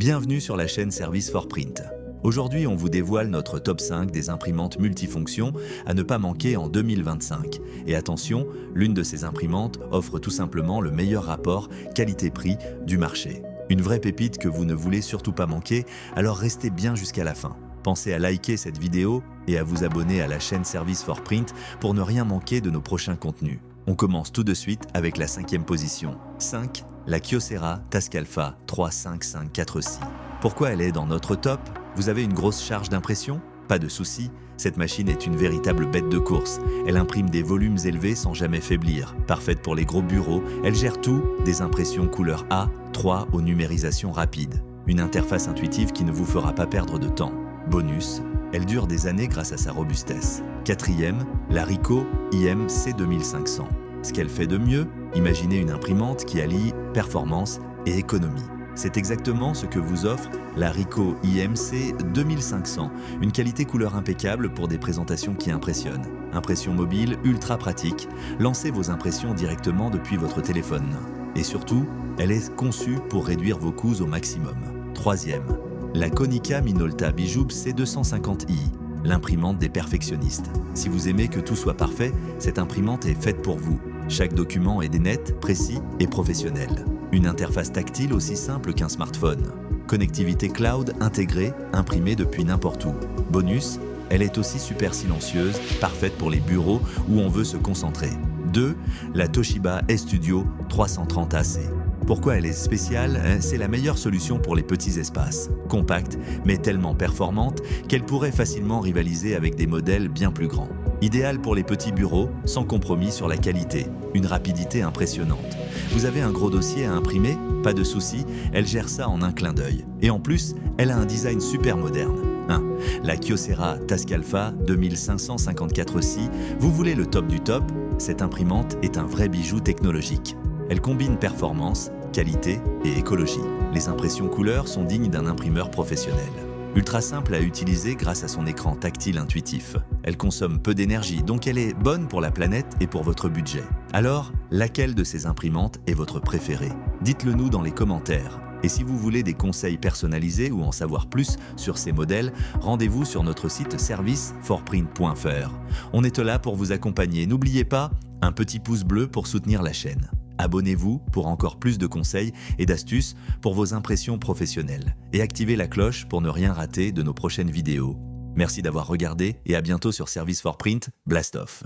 Bienvenue sur la chaîne Service for Print. Aujourd'hui, on vous dévoile notre top 5 des imprimantes multifonctions à ne pas manquer en 2025. Et attention, l'une de ces imprimantes offre tout simplement le meilleur rapport qualité-prix du marché. Une vraie pépite que vous ne voulez surtout pas manquer, alors restez bien jusqu'à la fin. Pensez à liker cette vidéo et à vous abonner à la chaîne Service for Print pour ne rien manquer de nos prochains contenus. On commence tout de suite avec la 5e position. 5. La Kyocera Tascalfa 35546. Pourquoi elle est dans notre top? Vous avez une grosse charge d'impression? Pas de souci, cette machine est une véritable bête de course. Elle imprime des volumes élevés sans jamais faiblir. Parfaite pour les gros bureaux, elle gère tout, des impressions couleur A3 aux numérisations rapides. Une interface intuitive qui ne vous fera pas perdre de temps. Bonus, elle dure des années grâce à sa robustesse. 4e, la Ricoh IMC 2500. Ce qu'elle fait de mieux, imaginez une imprimante qui allie performance et économie. C'est exactement ce que vous offre la Ricoh IMC 2500, une qualité couleur impeccable pour des présentations qui impressionnent. Impression mobile ultra pratique, lancez vos impressions directement depuis votre téléphone. Et surtout, elle est conçue pour réduire vos coûts au maximum. 3e, la Konica Minolta Bijoub C250i, l'imprimante des perfectionnistes. Si vous aimez que tout soit parfait, cette imprimante est faite pour vous. Chaque document est net, précis et professionnel. Une interface tactile aussi simple qu'un smartphone. Connectivité cloud intégrée, imprimée depuis n'importe où. Bonus, elle est aussi super silencieuse, parfaite pour les bureaux où on veut se concentrer. 2. La Toshiba S-Studio 330AC. Pourquoi elle est spéciale? C'est la meilleure solution pour les petits espaces. Compacte, mais tellement performante qu'elle pourrait facilement rivaliser avec des modèles bien plus grands. Idéal pour les petits bureaux, sans compromis sur la qualité. Une rapidité impressionnante. Vous avez un gros dossier à imprimer? Pas de souci, elle gère ça en un clin d'œil. Et en plus, elle a un design super moderne. 1. La Kyocera Tascalfa 2554ci. Vous voulez le top du top? Cette imprimante est un vrai bijou technologique. Elle combine performance, qualité et écologie. Les impressions couleurs sont dignes d'un imprimeur professionnel. Ultra simple à utiliser grâce à son écran tactile intuitif. Elle consomme peu d'énergie, donc elle est bonne pour la planète et pour votre budget. Alors, laquelle de ces imprimantes est votre préférée? Dites-le nous dans les commentaires. Et si vous voulez des conseils personnalisés ou en savoir plus sur ces modèles, rendez-vous sur notre site serviceforprint.fr. On est là pour vous accompagner. N'oubliez pas, un petit pouce bleu pour soutenir la chaîne. Abonnez-vous pour encore plus de conseils et d'astuces pour vos impressions professionnelles. Et activez la cloche pour ne rien rater de nos prochaines vidéos. Merci d'avoir regardé et à bientôt sur Service for Print. Blast off!